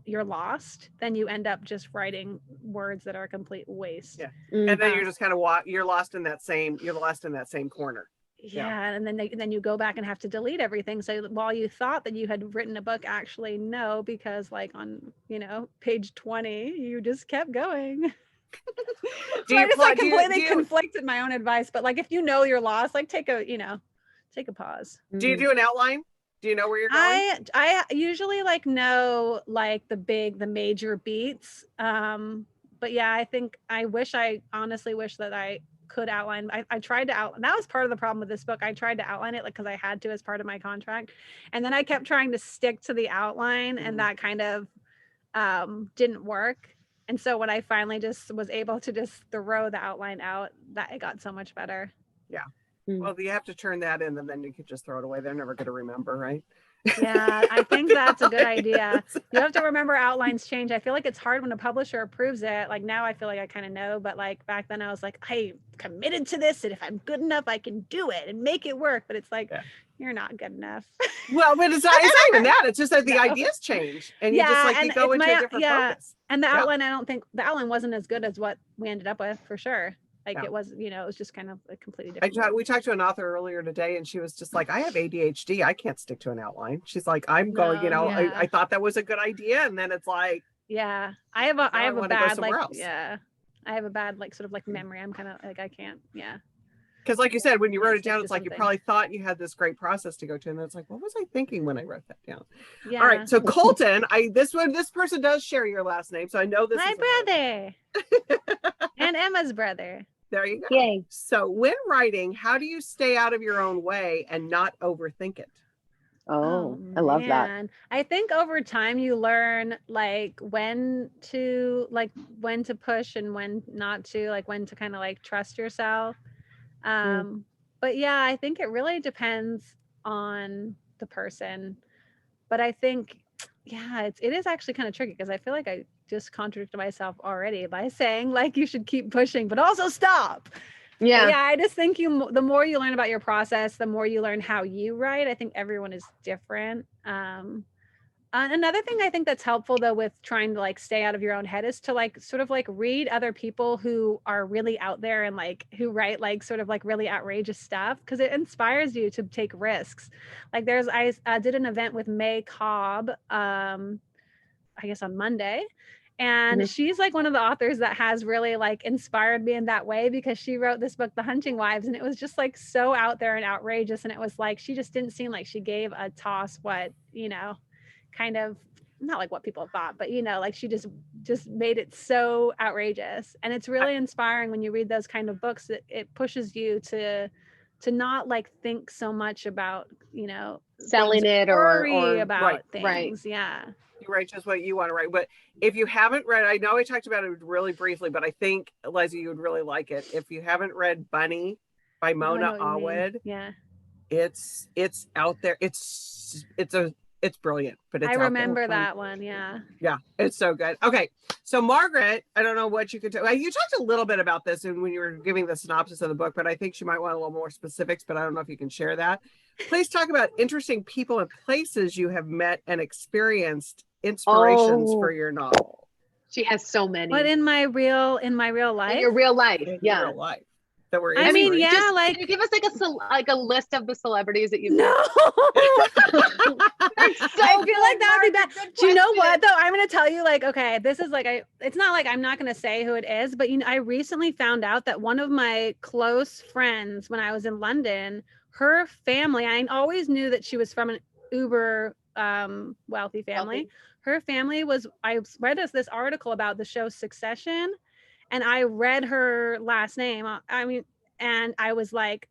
you're lost, then you end up just writing words that are a complete waste. And then you're just kind of you're lost in that same corner. And then you go back and have to delete everything. So while you thought that you had written a book, actually no, because like on page 20 you just kept going. So I just completely conflicted my own advice. But like, if you're lost, like take a pause. Do you do an outline? Do you know where you're going? I usually know the major beats. But yeah, I honestly wish that I could outline. I tried to outline. That was part of the problem with this book. I tried to outline it because I had to as part of my contract, and then I kept trying to stick to the outline, and that kind of didn't work. And so when I finally just was able to just throw the outline out, that it got so much better. Yeah. Well, you have to turn that in, and then you could just throw it away. They're never going to remember, right? Yeah, I think that's a good idea. You have to remember outlines change. I feel like it's hard when a publisher approves it. Like now I feel like I kind of know, but like back then I was like, I committed to this, and if I'm good enough, I can do it and make it work. But it's like, you're not good enough. Well, but it's not even that. It's just that the ideas change, and you just you go into a different focus. And the outline, I don't think the outline wasn't as good as what we ended up with, for sure. It was, it was just kind of a completely different. We talked to an author earlier today, and she was just like, I have ADHD. I can't stick to an outline. She's like, I'm going, I thought that was a good idea. And then it's like, I have a bad, I have a bad, sort of memory. I'm kind of like, I can't. Because like you said, when you wrote it down, it's like you probably thought you had this great process to go to. And then it's like, what was I thinking when I wrote that down? Yeah. All right. So Colton, this person does share your last name. So I know this my is brother and Emma's brother. There you go. Yay. So when writing, how do you stay out of your own way and not overthink it? Oh, I love that. I think over time you learn when to push and when not to, when to kind of trust yourself. But yeah, I think it really depends on the person. But I think, it is actually kind of tricky, because I feel like I just contradicted myself already by saying you should keep pushing, but also stop. I just think the more you learn about your process, the more you learn how you write. I think everyone is different. Another thing I think that's helpful though with trying to stay out of your own head is to sort of read other people who are really out there and who write sort of really outrageous stuff, because it inspires you to take risks. I did an event with May Cobb, I guess on Monday, and she's one of the authors that has really inspired me in that way, because she wrote this book, The Hunting Wives, and it was just so out there and outrageous, and it was she just didn't seem like she gave a toss what kind of, not what people thought, but she just made it so outrageous. And it's really inspiring when you read those kind of books, that it pushes you to not think so much about selling it or about things. Yeah, you write just what you want to write. But if you haven't read, I know I talked about it really briefly, but I think Eliza, you would really like it. If you haven't read Bunny by Oh, I know Mona what you mean. Awad. Yeah. It's out there. It's brilliant, but it's I out there. remember that one. Yeah. Yeah, it's so good. Okay, so Margaret, I don't know what you could tell. You talked a little bit about this when you were giving the synopsis of the book, but I think she might want a little more specifics, but I don't know if you can share that. Please talk about interesting people and places you have met and experienced, inspirations for your novel. She has so many. But in my real life? In your real life, In yeah. real life. That were I mean, yeah, just, like, can you give us like a list of the celebrities that you've no. I feel like that would be bad. Do you know what though? I'm gonna tell you, like, okay, this is like it's not like I'm not gonna say who it is, but I recently found out that one of my close friends when I was in London, her family, I always knew that she was from an uber wealthy family. Her family was, I read this article about the show Succession, and I read her last name. And I was like,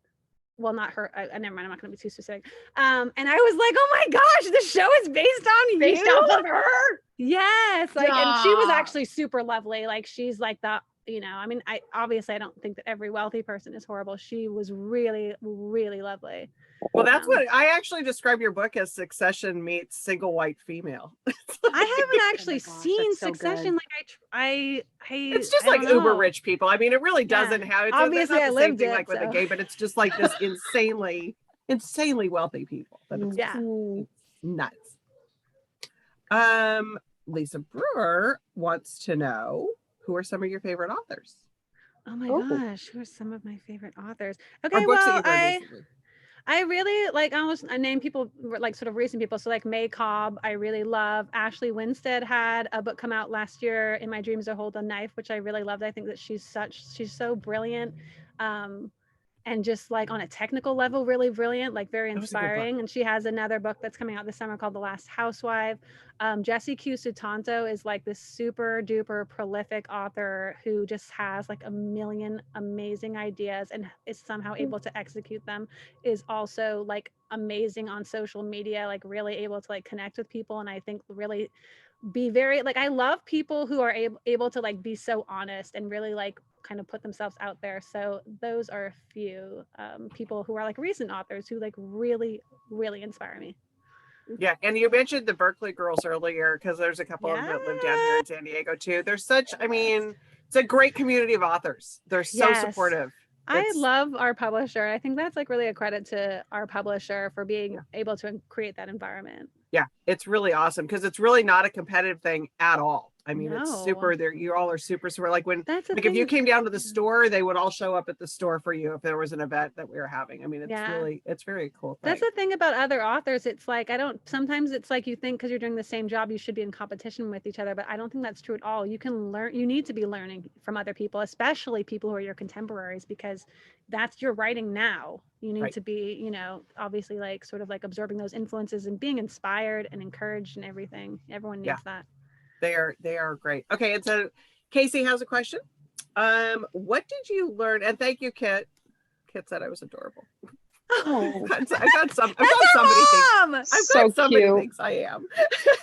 well, not her. Never mind. I'm not going to be too specific. And I was like, oh my gosh, the show is based on based you. off of her. Yes. Like, and she was actually super lovely. Like, she's like the, I mean, I don't think that every wealthy person is horrible. She was really, really lovely. Well, that's what I actually describe your book as: Succession meets Single White Female. I haven't actually seen so Succession. good. Like it's just like uber rich people. I mean, it really doesn't have. It's obviously not the same thing like so. with a gay, but it's just like this insanely wealthy people. Yeah, nuts. Lisa Brewer wants to know, who are some of your favorite authors? Oh my gosh, who are some of my favorite authors? Okay, books well, that you've read recently. I really like, I name people like sort of recent people. So like May Cobb, I really love. Ashley Winstead had a book come out last year, In My Dreams I Hold a Knife, which I really loved. I think that she's so brilliant. And just like on a technical level, really brilliant, like very inspiring. And she has another book that's coming out this summer called The Last Housewife. Jesse Q. Sutanto is like this super duper prolific author who just has like a million amazing ideas and is somehow able to execute them, is also like amazing on social media, like really able to like connect with people. And I think really be very like, I love people who are able to like be so honest and really like kind of put themselves out there. So those are a few people who are like recent authors who like really, really inspire me. Yeah, and you mentioned the Berkeley girls earlier, because there's a couple of them that live down here in San Diego too. There's such, I mean, it's a great community of authors. They're so supportive. I love our publisher. I think that's like really a credit to our publisher for being able to create that environment. Yeah, it's really awesome because it's really not a competitive thing at all. I mean, it's super there. You all are super. Like when, like if you came down to the store, they would all show up at the store for you if there was an event that we were having. I mean, it's very cool thing. That's the thing about other authors. It's like, sometimes it's like you think because you're doing the same job, you should be in competition with each other, but I don't think that's true at all. You can learn, you need to be learning from other people, especially people who are your contemporaries, because that's your writing now. You need to be, obviously like sort of like absorbing those influences and being inspired and encouraged and everything. Everyone needs that. They are great. Okay, and so Casey has a question. What did you learn? And thank you, Kit. Kit said I was adorable. Oh, I've got somebody thinks I am.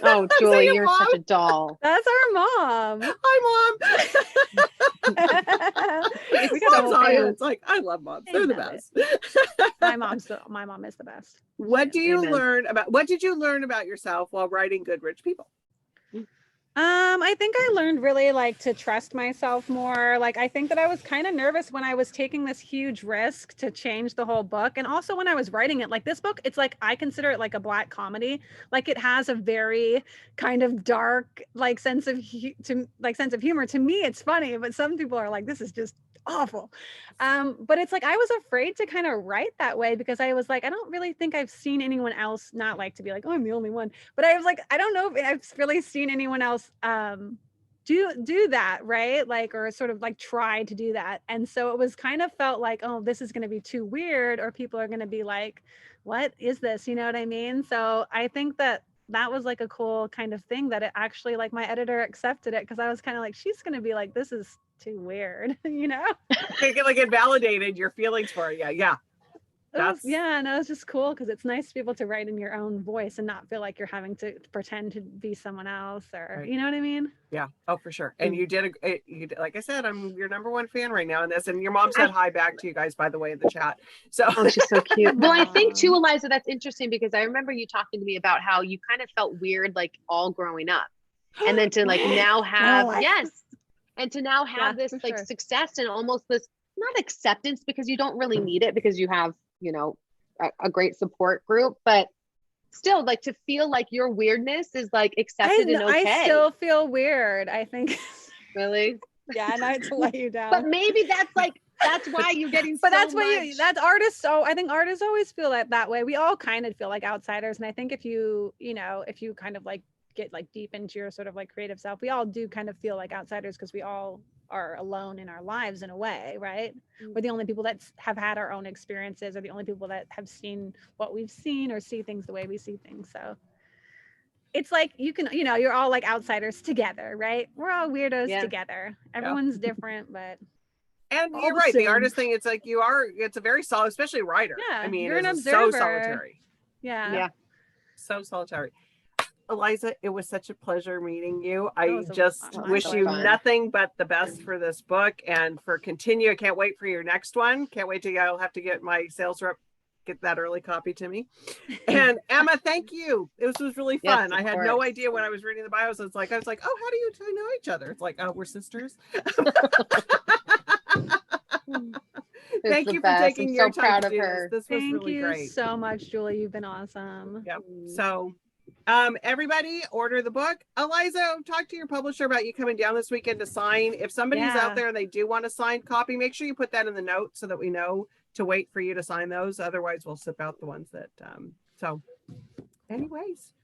Oh, Julie, you're such a doll. That's our mom. Hi, Mom. It's like, I love moms. They're the best. My mom is the best. What did you learn about yourself while writing Good Rich People? I think I learned really like to trust myself more. Like, I think that I was kind of nervous when I was taking this huge risk to change the whole book. And also when I was writing it, like this book, it's like, I consider it like a Black comedy. Like it has a very kind of dark, like sense of humor. To me, it's funny, but some people are like, this is just awful. But it's like, I was afraid to kind of write that way because I was like, I don't really think I've seen anyone else, not like to be like, oh, I'm the only one, but I was like, I don't know if I've really seen anyone else do that, right? Like, or sort of like try to do that. And so it was kind of felt like, oh, this is going to be too weird, or people are going to be like, what is this? You know what I mean? So I think that was like a cool kind of thing that it actually, like, my editor accepted it, because I was kind of like, she's going to be like, this is too weird, you know? Like it validated your feelings for you. Yeah. yeah, no, it's just cool because it's nice to be able to write in your own voice and not feel like you're having to pretend to be someone else, or Right. you know what I mean? Yeah. Oh, for sure. And you did, like I said, I'm your number one fan right now in this. And your mom said hi back to you guys, by the way, in the chat. So oh, she's so cute. Well, I think too, Eliza, that's interesting because I remember you talking to me about how you kind of felt weird, like all growing up, and then to like now have and to now have this like success and almost this not acceptance because you don't really need it because you have, you know, a great support group, but still like to feel like your weirdness is like accepted and okay. I still feel weird, I think. Really? Yeah, not to let you down. But maybe that's why you're getting but so that's much. what that's artists. So I think artists always feel that way. We all kind of feel like outsiders. And I think if you kind of like get like deep into your sort of like creative self, we all do kind of feel like outsiders because we all are alone in our lives in a way, right? We're the only people that have had our own experiences, or the only people that have seen what we've seen or see things the way we see things. So it's like you can, you're all like outsiders together, right? We're all weirdos together. Everyone's different, but and you're right. The artist thing, it's like it's a very solid, especially a writer. Yeah, I mean, you're an it's observer. so solitary. Yeah. So solitary. Eliza, it was such a pleasure meeting you. I just wish you nothing but the best for this book and for continue. I can't wait for your next one. Can't wait to I'll have to get my sales rep, get that early copy to me. And Emma, thank you. This was really fun. I had no idea when I was reading the bios. I was like, oh, how do you two know each other? It's like, oh, we're sisters. Thank you for taking your time to do this. This was really great. Thank you so much, Julie. You've been awesome. Yep. So everybody order the book. Eliza, talk to your publisher about you coming down this weekend to sign. If somebody's out there and they do want a signed copy, make sure you put that in the notes so that we know to wait for you to sign those. Otherwise we'll sip out the ones that so anyways,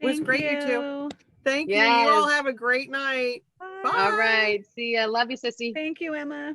it was great. You two. Thank you. You all have a great night. Bye. All right. See ya. Love you, sissy. Thank you, Emma.